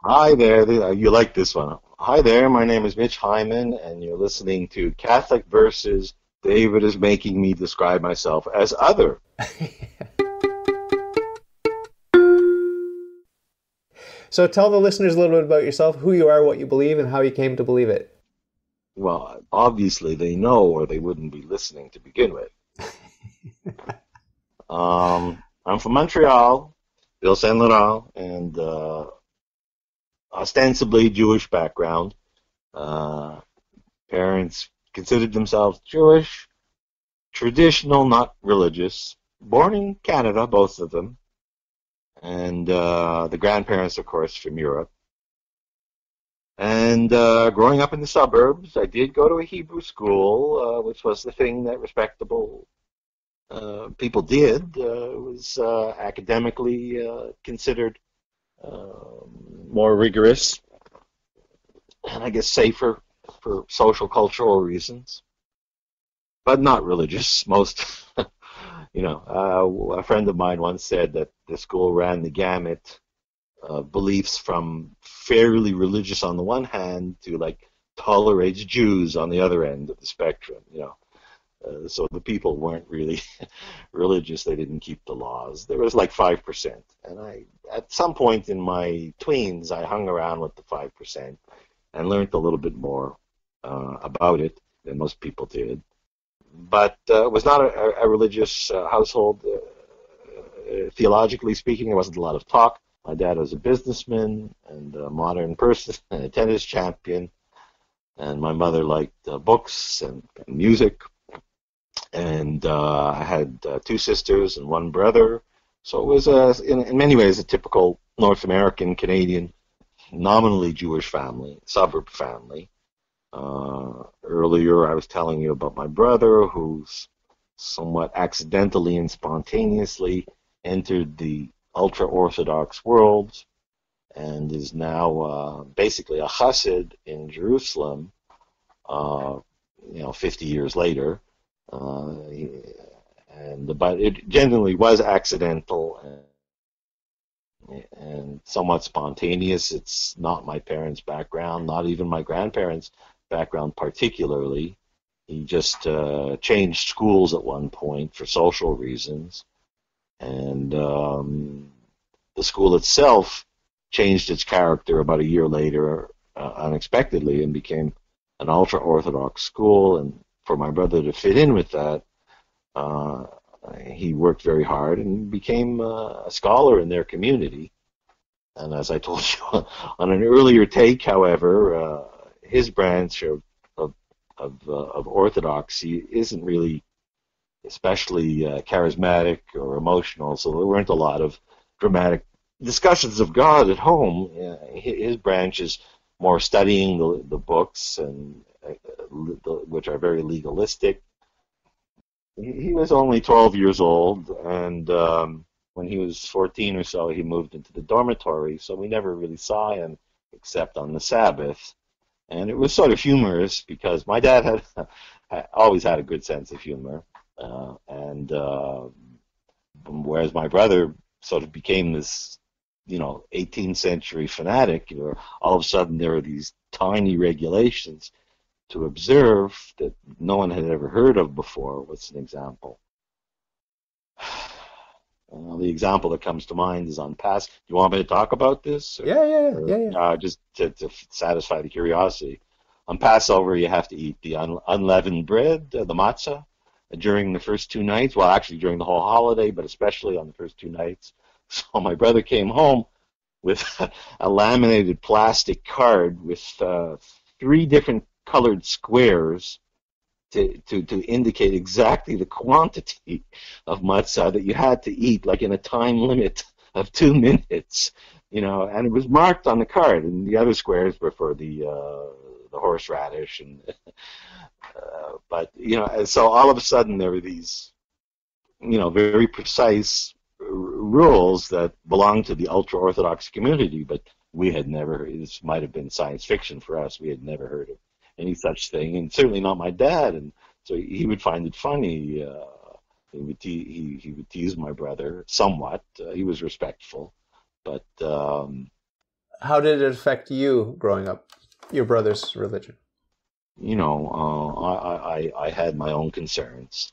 Hi there. You like this one? Hi there. My name is Mitch Hyman, and you're listening to Catholic Versus David is making me describe myself as other. So tell the listeners a little bit about yourself, who you are, what you believe, and how you came to believe it. Well, obviously they know, or they wouldn't be listening to begin with. I'm from Montreal, Ville Saint Laurent, and ostensibly Jewish background. Uh, Parents considered themselves Jewish, traditional, not religious. Born in Canada, both of them, and the grandparents, of course, from Europe. And growing up in the suburbs, I did go to a Hebrew school, which was the thing that respectable people did. It was academically considered more rigorous and I guess safer for social cultural reasons, but not religious. Most, a friend of mine once said that the school ran the gamut beliefs from fairly religious on the one hand to like tolerates Jews on the other end of the spectrum. So the people weren't really religious. They didn't keep the laws. There was like 5%, and at some point in my tweens, I hung around with the 5% and learned a little bit more about it than most people did. But it was not a religious household. Theologically speaking, there wasn't a lot of talk. My dad was a businessman and a modern person and a tennis champion, and my mother liked books and music. And I had two sisters and one brother. So it was, in many ways, a typical North American, Canadian, nominally Jewish family, suburb family. Earlier, I was telling you about my brother, who's somewhat accidentally and spontaneously entered the ultra-Orthodox world and is now basically a chassid in Jerusalem, 50 years later. But it generally was accidental and somewhat spontaneous. It's not my parents' background, not even my grandparents' background particularly. He just changed schools at one point for social reasons, and the school itself changed its character about a year later unexpectedly and became an ultra-Orthodox school. And for my brother to fit in with that, he worked very hard and became a scholar in their community. And as I told you on an earlier take, however, his branch of orthodoxy isn't really especially charismatic or emotional, so there weren't a lot of dramatic discussions of God at home. His branch is more studying the books and which are very legalistic. He was only 12 years old, and when he was 14 or so, he moved into the dormitory, so we never really saw him except on the Sabbath. And it was sort of humorous because my dad had always had a good sense of humor, and whereas my brother sort of became this, 18th century fanatic. All of a sudden there were these tiny regulations to observe that no one had ever heard of before. What's an example? The example that comes to mind is on Pass. Do you want me to talk about this, Yeah, yeah, or yeah, yeah. just to satisfy the curiosity? On Passover, you have to eat the unleavened bread, the matzah, during the first two nights. Well, actually, during the whole holiday, but especially on the first two nights. So my brother came home with a laminated plastic card with three different colored squares to indicate exactly the quantity of matzah that you had to eat, like in a time limit of 2 minutes, and it was marked on the card, and the other squares were for the horseradish, and but so all of a sudden there were these, very precise rules that belonged to the ultra orthodox community, but we had never. This might have been science fiction for us. We had never heard of any such thing, and certainly not my dad. And so he would find it funny. He would tease my brother somewhat. He was respectful, but How did it affect you growing up, your brother's religion? I had my own concerns,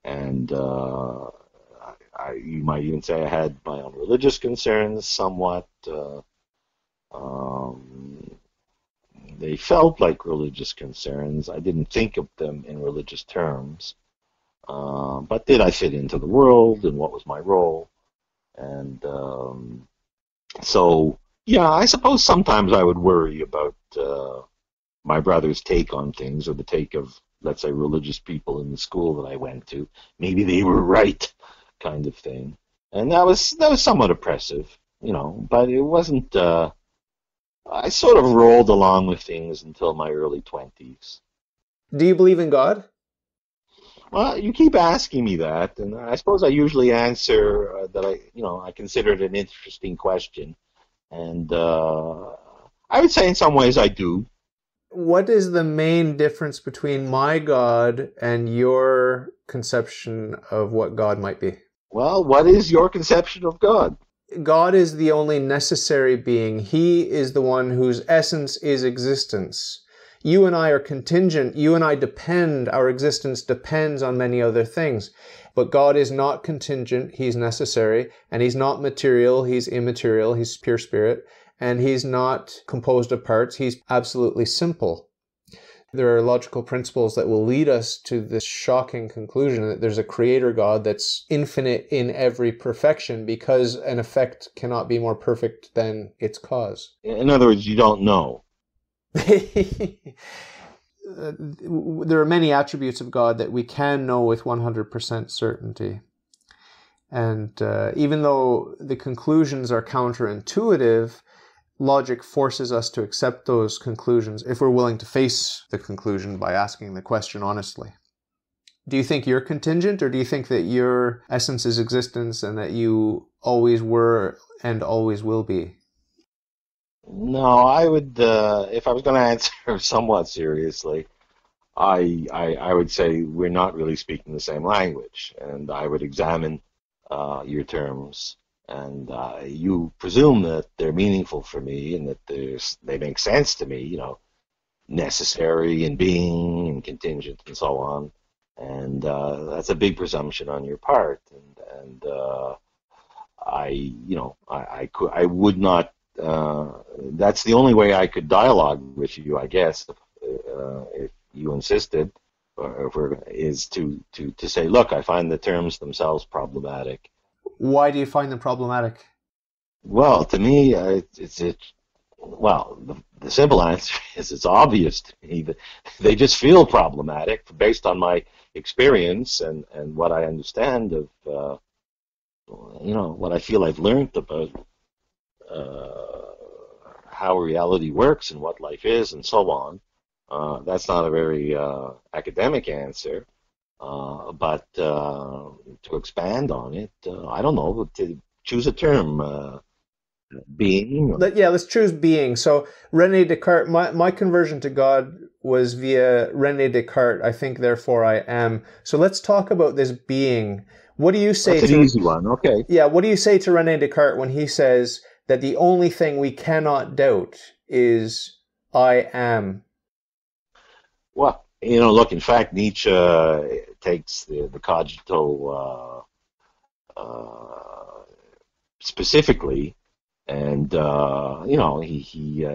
and you might even say I had my own religious concerns somewhat. Um, they felt like religious concerns. I didn't think of them in religious terms. But did I fit into the world, and what was my role? And so, yeah, I suppose sometimes I would worry about my brother's take on things, or the take of, let's say, religious people in the school that I went to. Maybe they were right, kind of thing. And that was somewhat oppressive, but it wasn't. I sort of rolled along with things until my early 20s. Do you believe in God? Well, you keep asking me that, and I suppose I usually answer that I consider it an interesting question, and I would say in some ways I do. What is the main difference between my God and your conception of what God might be? Well, what is your conception of God? God is the only necessary being. He is the one whose essence is existence. You and I are contingent. You and I depend. Our existence depends on many other things. But God is not contingent. He's necessary. And he's not material. He's immaterial. He's pure spirit. And he's not composed of parts. He's absolutely simple. There are logical principles that will lead us to this shocking conclusion that there's a creator God that's infinite in every perfection, because an effect cannot be more perfect than its cause. In other words, you don't know. There are many attributes of God that we can know with 100% certainty. And even though the conclusions are counterintuitive, logic forces us to accept those conclusions if we're willing to face the conclusion by asking the question honestly. Do you think you're contingent, or do you think that your essence is existence and that you always were and always will be? No, I would, if I was going to answer somewhat seriously, I would say we're not really speaking the same language, and I would examine your terms, and you presume that they're meaningful for me and that they make sense to me, necessary and being and contingent and so on, and that's a big presumption on your part, and I would not. That's the only way I could dialogue with you, I guess, if you insisted, is to say, look, I find the terms themselves problematic. Why do you find them problematic? Well, to me, the simple answer is it's obvious to me that they just feel problematic based on my experience and what I understand of, what I feel I've learned about how reality works and what life is and so on. That's not a very academic answer. But to expand on it, I don't know, to choose a term, being. Let's choose being. So René Descartes, my conversion to God was via René Descartes. I think, therefore I am. So let's talk about this being. What do you say? That's an easy one. Okay. Yeah. What do you say to René Descartes when he says that the only thing we cannot doubt is I am? Well, look, in fact, Nietzsche takes the cogito specifically, and he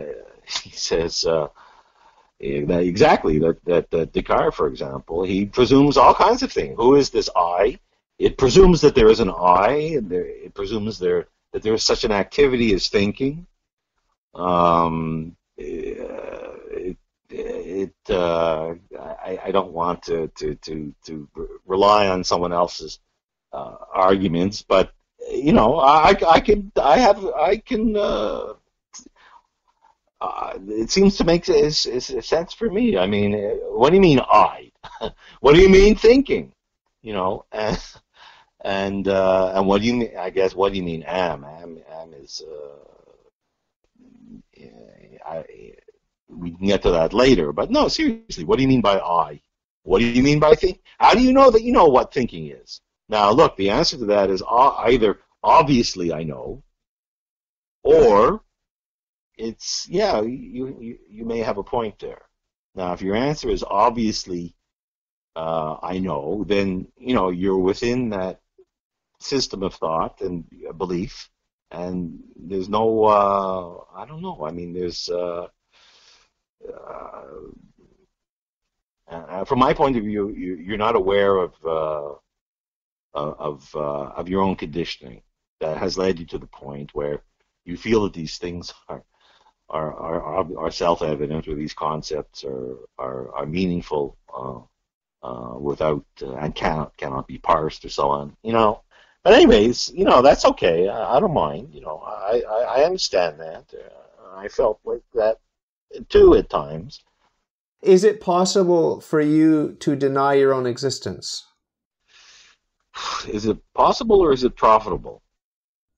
says that exactly that Descartes, for example, he presumes all kinds of things. Who is this I? It presumes that there is an I, and it presumes that there is such an activity as thinking. I don't want to rely on someone else's arguments, but I can. It seems to make sense for me. I mean, what do you mean I? What do you mean thinking? And what do you mean? I guess what do you mean am? Am is we can get to that later, but no, seriously, what do you mean by I? What do you mean by think? How do you know that you know what thinking is? Now, look, the answer to that is either obviously I know, or it's yeah, you may have a point there. Now, if your answer is obviously I know, then you're within that system of thought and belief, and there's no I don't know. I mean, there's from my point of view, you're not aware of your own conditioning that has led you to the point where you feel that these things are self-evident, or these concepts are meaningful without and cannot be parsed or so on. But anyways, that's okay. I don't mind. I understand that. I felt like that too at times. Is it possible for you to deny your own existence? Is it possible, or is it profitable?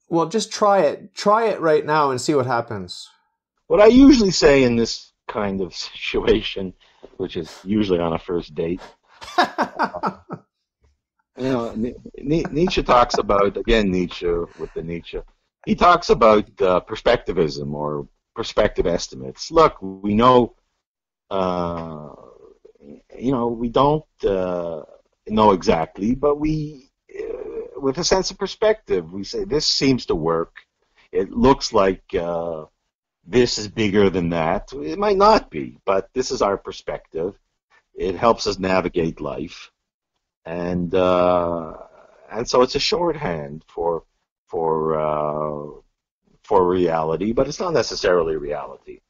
Well, just try it. Try it right now and see what happens. What I usually say in this kind of situation, which is usually on a first date, Nietzsche talks about, again, Nietzsche with the Nietzsche, he talks about perspectivism or perspective estimates. Look, we know, we don't know exactly, but we, with a sense of perspective, we say this seems to work. It looks like this is bigger than that. It might not be, but this is our perspective. It helps us navigate life, and so it's a shorthand for reality, but it's not necessarily reality.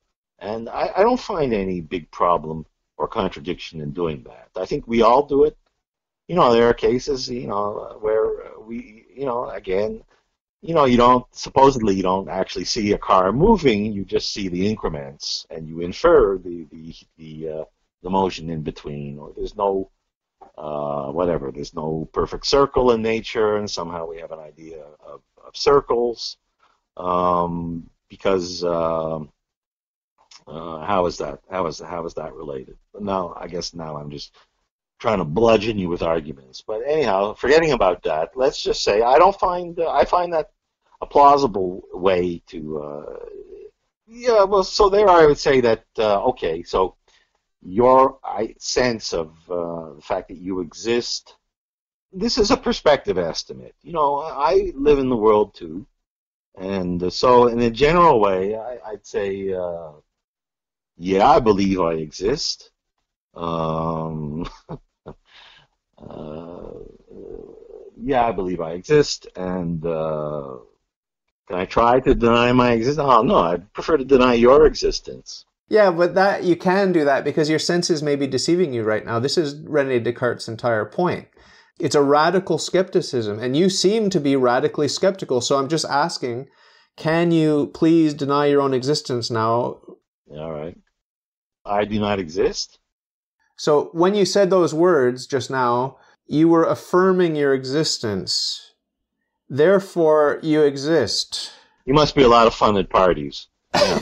And I don't find any big problem or contradiction in doing that. I think we all do it. There are cases, where we, again, you don't actually see a car moving. You just see the increments, and you infer the motion in between. Or there's no whatever. There's no perfect circle in nature, and somehow we have an idea of circles, because how is that? How is that related? Now, I guess I'm just trying to bludgeon you with arguments. But anyhow, forgetting about that, let's just say I find that a plausible way to. Yeah, well, so there I would say that okay, so your sense of the fact that you exist, this is a perspective estimate. I live in the world too, and so in a general way, I'd say, yeah, I believe I exist. Yeah, I believe I exist, and can I try to deny my existence? Oh, no, I prefer to deny your existence. Yeah, but you can do that because your senses may be deceiving you right now. This is René Descartes' entire point. It's a radical skepticism, and you seem to be radically skeptical. So I'm just asking, can you please deny your own existence now? All right. I do not exist? So when you said those words just now, you were affirming your existence. Therefore, you exist. You must be a lot of fun at parties. Yeah.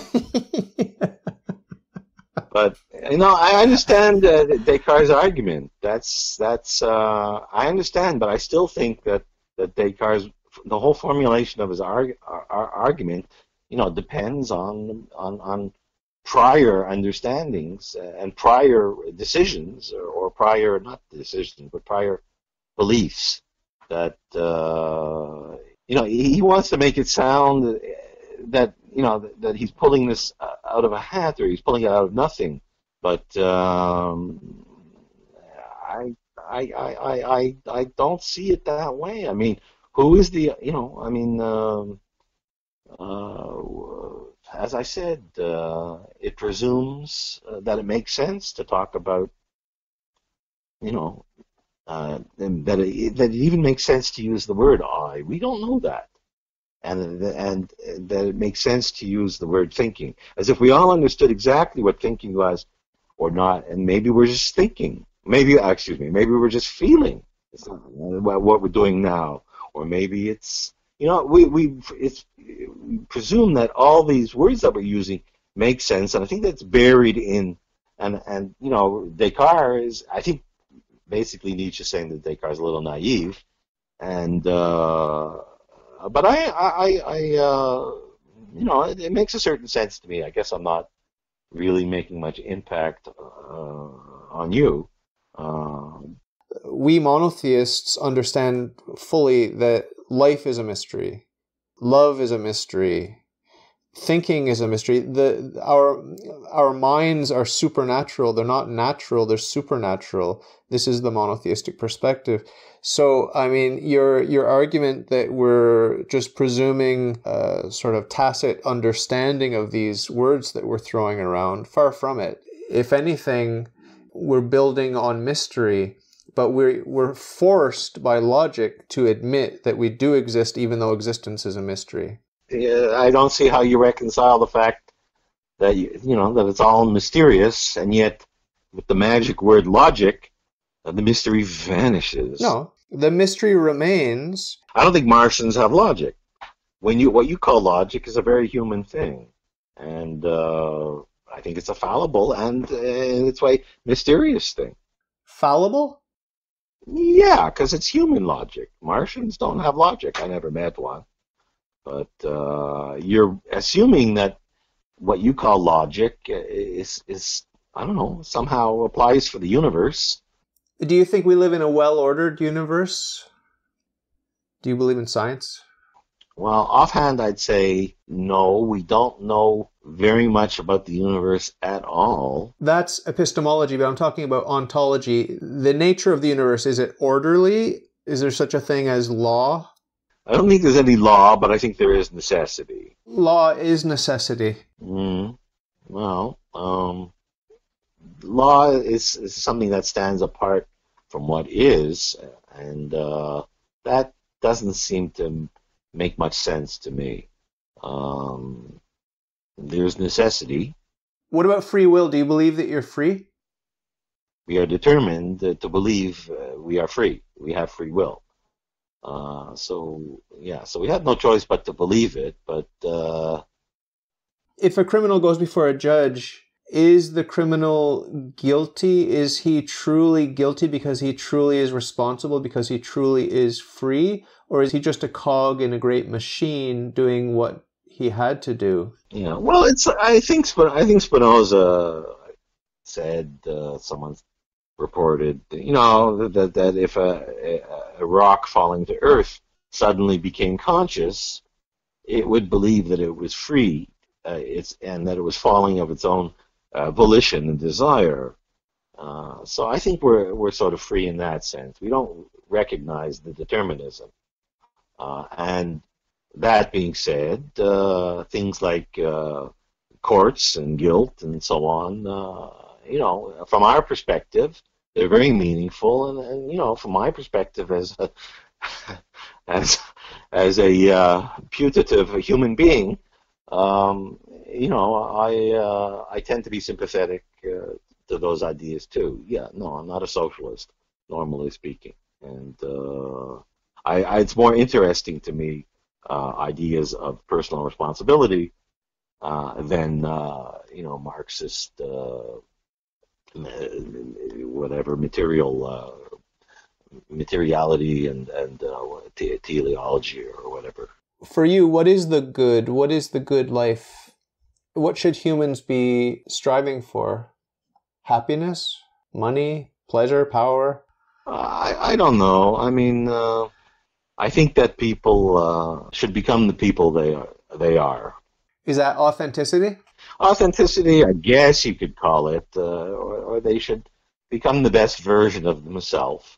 But I understand Descartes' argument. That's I understand, but I still think that Descartes, the whole formulation of his argument, depends on prior understandings and prior decisions, or prior, not decisions, but prior beliefs that he wants to make it sound that that he's pulling this out of a hat, or he's pulling it out of nothing. But I don't see it that way. I mean, who is the as I said, it presumes that it makes sense to talk about, that it even makes sense to use the word I. We don't know that. And that it makes sense to use the word thinking, as if we all understood exactly what thinking was or not, and maybe we're just thinking. Maybe we're just feeling what we're doing now, or maybe it's, we presume that all these words that we're using make sense, and I think that's buried in, and Descartes is, I think, basically Nietzsche saying that Descartes is a little naive, and but I it makes a certain sense to me. I guess I'm not really making much impact on you. We monotheists understand fully that life is a mystery, love is a mystery, thinking is a mystery. Our minds are supernatural. They're not natural. They're supernatural. This is the monotheistic perspective. So, I mean, your argument that we're just presuming a sort of tacit understanding of these words that we're throwing around, far from it. If anything, we're building on mystery, but we're forced by logic to admit that we do exist, even though existence is a mystery. I don't see how you reconcile the fact that that it's all mysterious, and yet with the magic word logic, the mystery vanishes. No, the mystery remains. I don't think Martians have logic. What you call logic is a very human thing, and I think it's a fallible and in its way mysterious thing. Fallible? Yeah, because it's human logic. Martians don't have logic. I never met one. But you're assuming that what you call logic is I don't know, somehow applies for the universe. Do you think we live in a well-ordered universe? Do you believe in science? Well, offhand, I'd say no. We don't know very much about the universe at all. That's epistemology, but I'm talking about ontology. The nature of the universe, is it orderly? Is there such a thing as law? I don't think there's any law, but I think there is necessity. Law is necessity. Well, law is something that stands apart from what is, and that doesn't seem to make much sense to me. There's necessity. What about free will? Do you believe that you're free? We are determined to believe we are free. We have free will. So we have no choice but to believe it. But if a criminal goes before a judge, is the criminal guilty? Is he truly guilty because he truly is responsible, because he truly is free? Or is he just a cog in a great machine doing what he had to do? Yeah, well, I think Spinoza said, someone reported, that if a rock falling to earth suddenly became conscious, it would believe that it was free, and that it was falling of its own volition and desire. So I think we're sort of free in that sense. We don't recognize the determinism. And that being said, things like courts and guilt and so on, from our perspective, they're very meaningful. And from my perspective as a putative human being, I tend to be sympathetic to those ideas too. Yeah, no, I'm not a socialist, normally speaking, and it's more interesting to me ideas of personal responsibility than Marxist whatever materiality and teleology or whatever. For you, what is the good? What is the good life? What should humans be striving for? Happiness? Money? Pleasure? Power? I don't know. I mean, I think that people should become the people they are. Is that authenticity? Authenticity, I guess you could call it, or they should become the best version of themselves.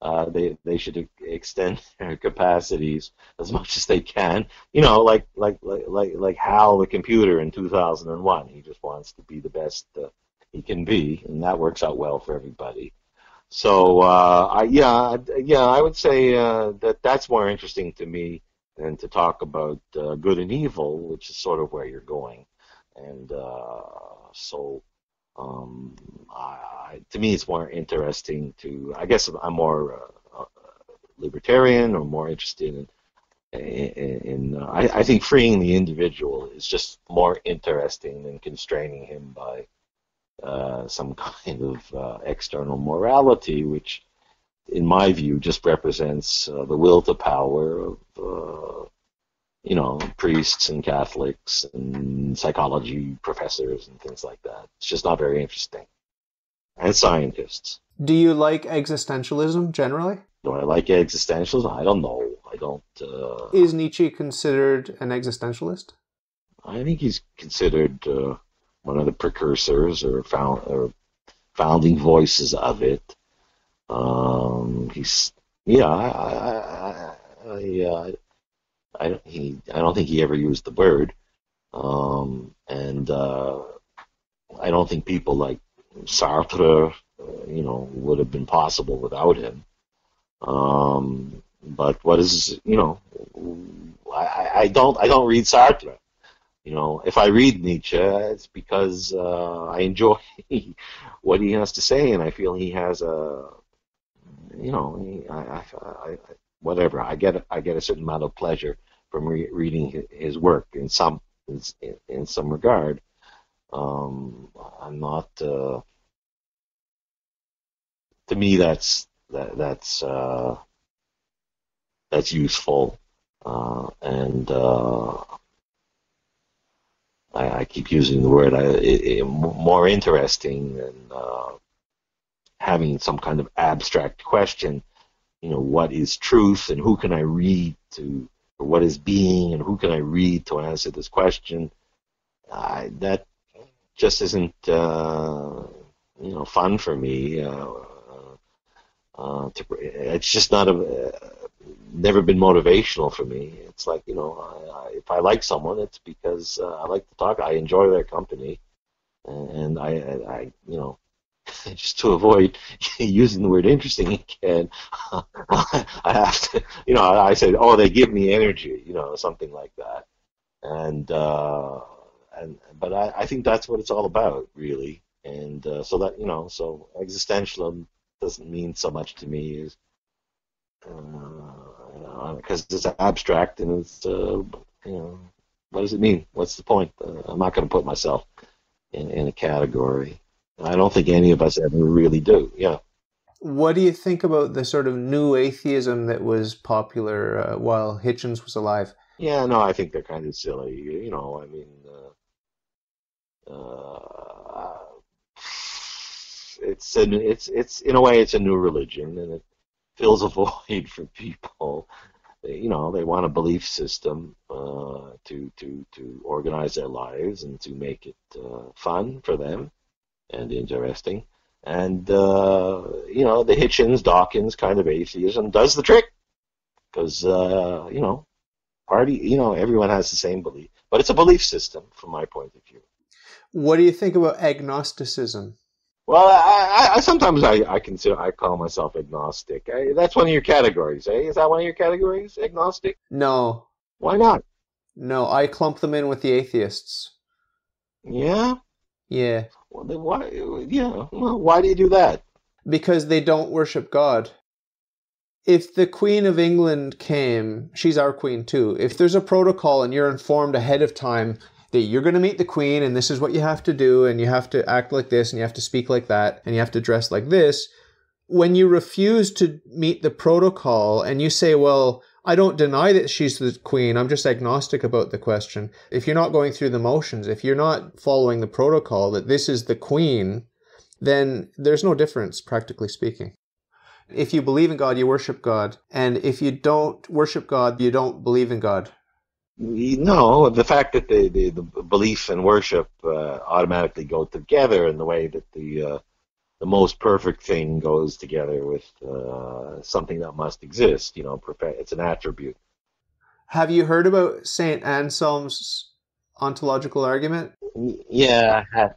They should extend their capacities as much as they can. Like Hal the computer in 2001. He just wants to be the best he can be, and that works out well for everybody. So I would say that's more interesting to me than to talk about good and evil, which is sort of where you're going. And to me, it's more interesting to. I guess I'm more libertarian, or more interested in I think freeing the individual is just more interesting than constraining him by some kind of external morality, which, in my view, just represents the will to power priests and Catholics and psychology professors and things like that. It's just not very interesting. And scientists. Do you like existentialism generally? Do I like existentialism? I don't know. I don't. Is Nietzsche considered an existentialist? I think he's considered one of the precursors or founding voices of it. He's yeah. I don't think he ever used the word, and I don't think people like Sartre, would have been possible without him. But what is, I don't read Sartre. If I read Nietzsche, it's because I enjoy what he has to say, and I feel he has whatever. I get a certain amount of pleasure from reading his work in some regard. I'm not. To me, that's useful, and I keep using the word more interesting than having some kind of abstract question. What is truth, and who can I read to, or what is being, and who can I read to answer this question? That just isn't fun for me. It's just never been motivational for me. It's like, if I like someone, it's because I like to talk. I enjoy their company, and I just to avoid using the word interesting again, I have to, I said, oh, they give me energy, something like that, but I think that's what it's all about, really, and so existentialism doesn't mean so much to me, is because it's abstract, and it's what does it mean? What's the point? I'm not going to put myself in a category. I don't think any of us ever really do. Yeah. What do you think about the sort of new atheism that was popular while Hitchens was alive? Yeah, no, I think they're kind of silly. I mean, it's in a way it's a new religion, and it fills a void for people. They want a belief system to organize their lives and to make it fun for them and interesting. And the Hitchens Dawkins kind of atheism does the trick, because everyone has the same belief, but it's a belief system from my point of view. What do you think about agnosticism? Well, I sometimes I call myself agnostic. That's one of your categories, eh? Is that one of your categories, agnostic? No. Why not? No, I clump them in with the atheists. Yeah? Yeah. Well, then why? Yeah. Well, why do you do that? Because they don't worship God. If the Queen of England came, she's our queen too. If there's a protocol and you're informed ahead of time that you're going to meet the Queen and this is what you have to do, and you have to act like this and you have to speak like that and you have to dress like this, when you refuse to meet the protocol and you say, well, I don't deny that she's the Queen, I'm just agnostic about the question. If you're not going through the motions, if you're not following the protocol that this is the Queen, then there's no difference, practically speaking. If you believe in God, you worship God. And if you don't worship God, you don't believe in God. No, the fact that the belief and worship automatically go together in the way that the most perfect thing goes together with something that must exist. It's an attribute. Have you heard about Saint Anselm's ontological argument? Yeah, I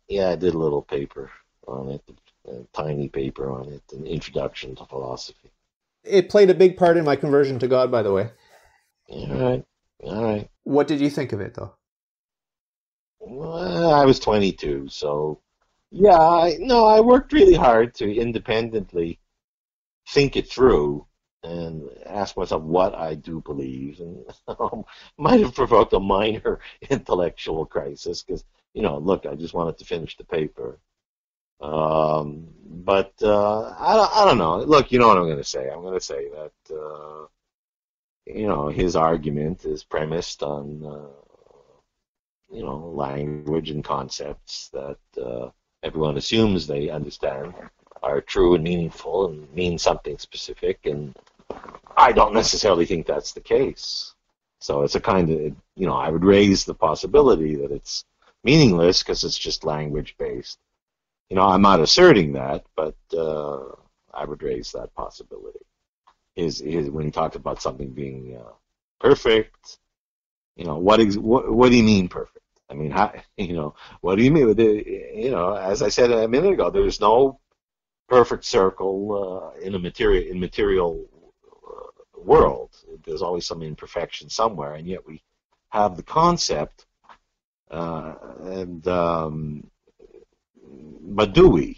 did a little paper on it, a tiny paper on it, an introduction to philosophy. It played a big part in my conversion to God, by the way. All right. What did you think of it, though? Well, I was 22, so yeah, I worked really hard to independently think it through and ask myself what I do believe, and might have provoked a minor intellectual crisis because, look, I just wanted to finish the paper. But I don't know. Look, you know what I'm going to say. I'm going to say that his argument is premised on language and concepts that everyone assumes they understand are true and meaningful and mean something specific, and I don't necessarily think that's the case. So it's a kind of, I would raise the possibility that it's meaningless because it's just language based. I'm not asserting that, but I would raise that possibility. When he talked about something being perfect, what do you mean perfect? I mean, how, what do you mean with it? As I said a minute ago, there's no perfect circle in material world. There's always some imperfection somewhere, and yet we have the concept. But do we?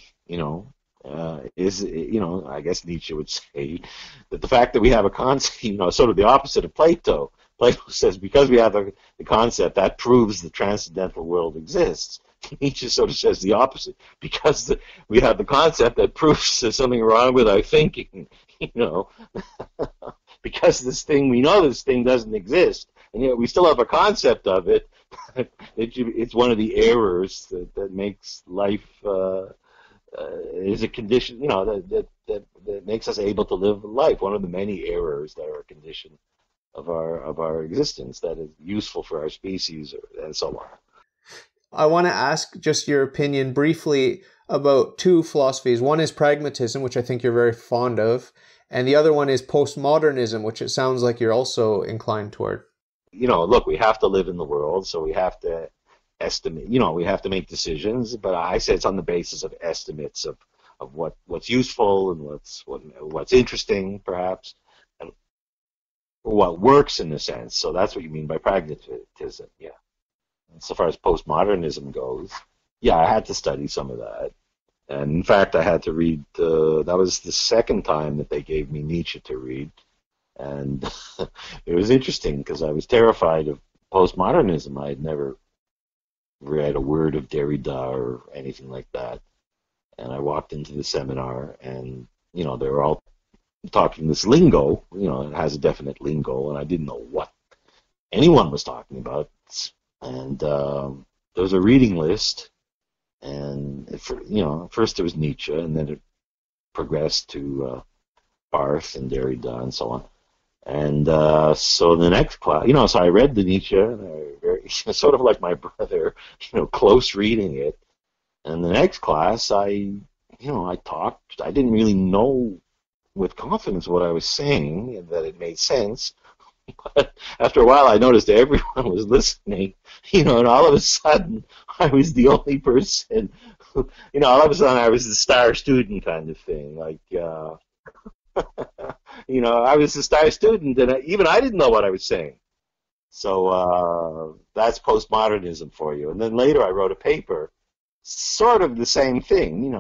I guess Nietzsche would say that the fact that we have a concept, sort of the opposite of Plato. Plato says because we have the concept, that proves the transcendental world exists. Nietzsche sort of says the opposite. Because we have the concept, that proves there's something wrong with our thinking. Because we know this thing doesn't exist, and yet we still have a concept of it. It's one of the errors that makes life is a condition, that makes us able to live life. One of the many errors that are a condition of our existence that is useful for our species, and so on. I want to ask just your opinion briefly about two philosophies. One is pragmatism, which I think you're very fond of, and the other one is postmodernism, which it sounds like you're also inclined toward. Look, we have to live in the world, so we have to estimate, we have to make decisions, but I say it's on the basis of estimates of what's useful and what's interesting, perhaps, and what works in a sense. So that's what you mean by pragmatism, yeah. And so far as postmodernism goes, yeah, I had to study some of that. And in fact, I had to read, that was the second time that they gave me Nietzsche to read. And it was interesting because I was terrified of postmodernism. I had never read a word of Derrida or anything like that. And I walked into the seminar and, they were all talking this lingo, it has a definite lingo, and I didn't know what anyone was talking about. And there was a reading list, and first it was Nietzsche, and then it progressed to Barthes and Derrida and so on. And so the next class, so I read the Nietzsche, and sort of like my brother, close reading it. And the next class, I talked. I didn't really know with confidence what I was saying, and that it made sense. But after a while, I noticed everyone was listening, and all of a sudden, I was the only person who, all of a sudden, I was the star student kind of thing. Like, I was the star student, and even I didn't know what I was saying. So that's postmodernism for you. And then later, I wrote a paper, sort of the same thing,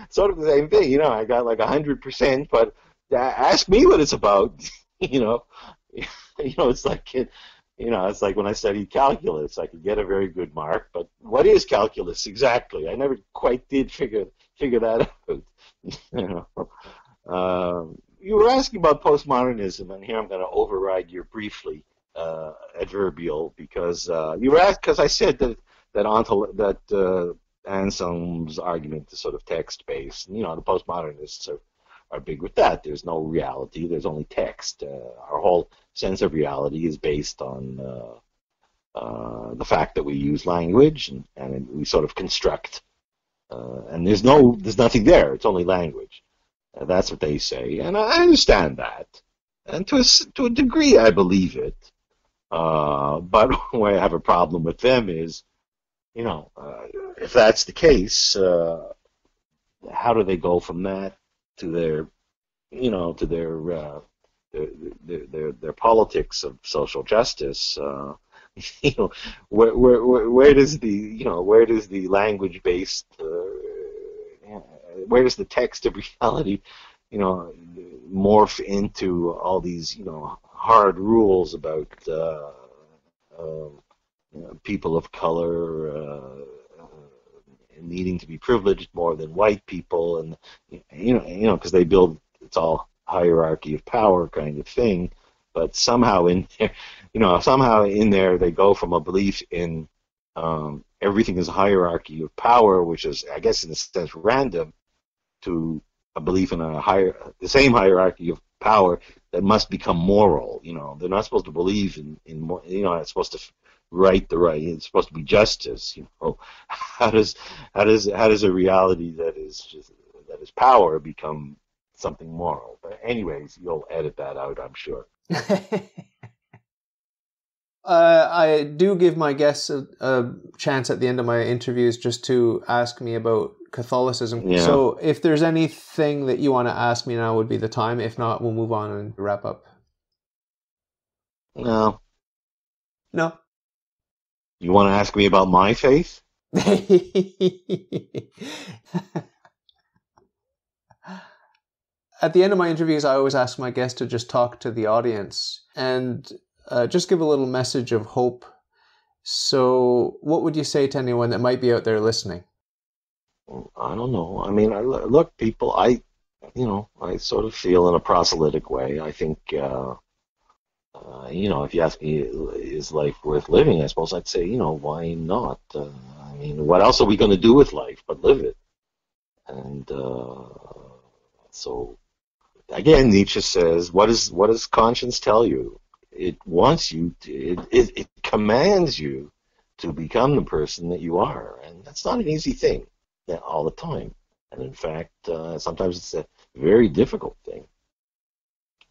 sort of the same thing. I got like 100%, but ask me what it's about. It's like it's like when I studied calculus, I could get a very good mark, but what is calculus exactly? I never quite did figure that out. You were asking about postmodernism, and here I'm going to override your briefly adverbial, because you were asked, because I said that Anselm's argument is sort of text-based. The postmodernists are big with that. There's no reality. There's only text. Our whole sense of reality is based on the fact that we use language, and we sort of construct. And there's nothing there. It's only language. That's what they say, and I understand that. And to a degree, I believe it. But where I have a problem with them is, if that's the case, how do they go from that to their politics of social justice? Where does the language based where does the text of reality morph into all these hard rules about people of color needing to be privileged more than white people, and because they build, it's all hierarchy of power kind of thing. but somehow in there, somehow in there they go from a belief in everything is a hierarchy of power, which is, I guess, in a sense random, to a belief in the same hierarchy of power that must become moral. They're not supposed to believe in it's supposed to right the right. It's supposed to be justice. How does a reality that is power become something moral? But anyways, you'll edit that out, I'm sure. I do give my guests a chance at the end of my interviews just to ask me about Catholicism. Yeah. So if there's anything that you want to ask me now would be the time. If not, we'll move on and wrap up. No. No? You want to ask me about my faith? At the end of my interviews, I always ask my guests to just talk to the audience and just give a little message of hope. So what would you say to anyone that might be out there listening? I don't know. I mean, look, people, I sort of feel in a proselytic way. I think, if you ask me, is life worth living? I suppose I'd say, why not? I mean, what else are we going to do with life but live it? And so, again, Nietzsche says, what does conscience tell you? It wants you it commands you to become the person that you are, and that's not an easy thing all the time. And in fact, sometimes it's a very difficult thing.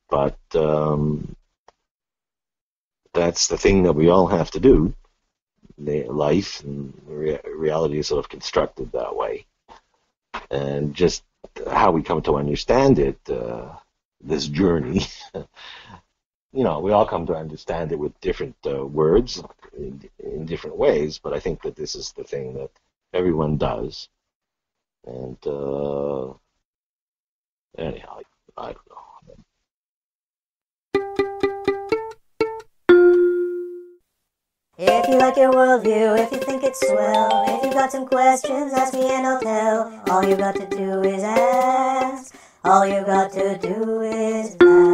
But that's the thing that we all have to do. Life and reality is sort of constructed that way, and just how we come to understand it, this journey. We all come to understand it with different words in different ways, but I think that this is the thing that everyone does. And anyhow, I don't know. If you like your worldview, if you think it's swell, if you got some questions, ask me and I'll tell. All you got to do is ask. All you got to do is ask.